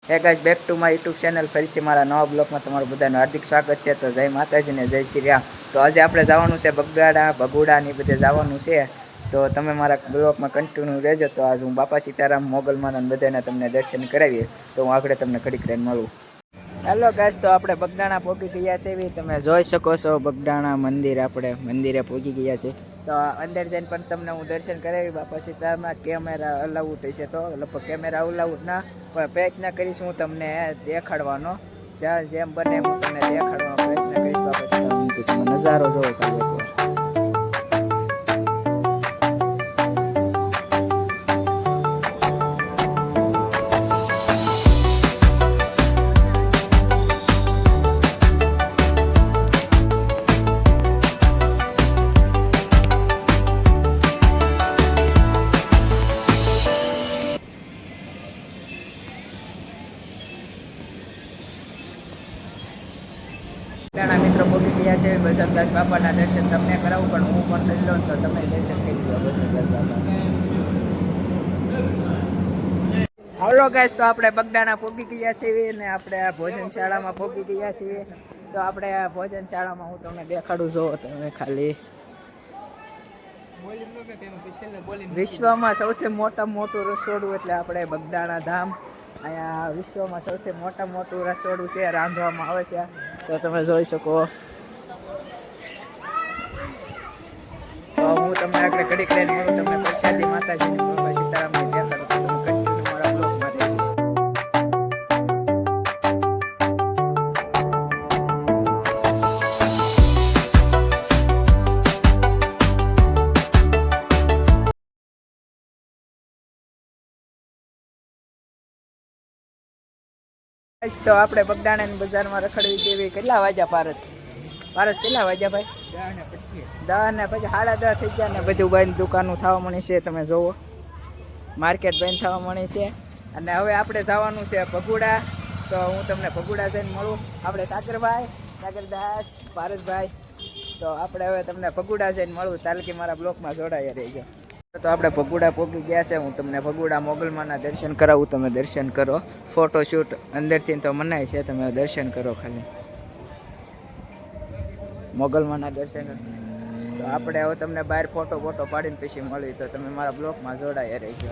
હે guys, back to my YouTube channel. ફરીથી મારા નવા બ્લોગમાં તમારું બધાનું હાર્દિક સ્વાગત છે. તો જય માતાજી ને જય શ્રી રામ. તો આજે આપણે જવાનું છે બગદાણા, ભગુડા ને બધે જવાનું છે. તો તમે મારા બ્લોગમાં કન્ટિન્યુ રહેજો. તો આજ હું બાપા સીતારામ, મોગલમાના બધાના તમને દર્શન કરાવીએ. તો હું આગળ તમને ઘડીક રહીને મળું. હેલો ગાઈસ, તો આપણે બગદાણા પહોંચી ગયા છે. તમે જોઈ શકો છો બગદાણા મંદિર, આપણે મંદિરે પહોંચી ગયા છે. તો અંદર જઈને પણ તમને હું દર્શન કરાવી. બાપા સીતારામના કેમેરા અલાઉડ છે, તો લગભગ કેમેરા અલાઉડ ના પણ પ્રયત્ન કરીશ હું તમને દેખાડવાનો. જ્યાં જેમ બને હું તમને દેખાડવાનો પ્રયત્ન કરીશ. બાપા સીતારામનો તમે નજારો જોવો ખાલી એકવાર. ઘણા મિત્રો પહોંચી ગયા છે બસંતદાસ બાપાના દર્શન તમને કરાવું, પણ હું પણ કરી લઉં તો તમે દર્શન કરી લો બસંતદાસ બાપાના. હાલો ગાઈસ, તો આપણે બગદાણા પહોંચી ગયા છીએ ને આપણે આ ભોજનશાળામાં પહોંચી ગયા છીએ. તો આપણે આ ભોજનશાળામાં હું તમને દેખાડું છું. તમે ખાલી વિશ્વમાં સૌથી મોટું રસોડું એટલે આપણે બગદાણા ધામ. અહીંયા વિશ્વમાં સૌથી મોટું રસોડું છે, રાંધવામાં આવે છે. તો તમે જોઈ શકો. તો હું તમને આગળ ઘડીક લઈને મળું. તમને પ્રસાદી માતાજીની બાપા સીતારામની દેખાડું. તો તમે કન્ટિન્યુ મારા બ્લોગમાં રહેજો. તો આપણે બગદાણાની બજારમાં રખડવી જેવી. કેટલા વાગ્યા પારસ કેટલા વાગ્યા ભાઈ? 10 ને પછી 10:30 થઈ ગયા ને બધું બંધ, દુકાનો થવા મળી છે. તમે જોવો માર્કેટ બંધ થવા મળી છે. અને હવે આપણે જવાનું છે ભગુડા. તો હું તમને ભગુડા જઈને મળું. આપણે સાગરદાસ, પારસભાઈ. તો આપણે હવે તમને ભગુડા જઈને મળું. તાલકી મારા બ્લોકમાં જોડાયા રહેજો. તો આપણે ભગુડા પહોંચી ગયા છે. હું તમને ભગુડા મોગલમાના દર્શન કરાવું. તમે દર્શન કરો. ફોટોશૂટ અંદરથી તો મનાય છે. તમે દર્શન કરો ખાલી મોગલમાના દર્શન. તો આપણે હવે તમને બહાર ફોટો પાડીને પછી મળી. તો તમે મારા બ્લોગમાં જોડાયા રહેજો.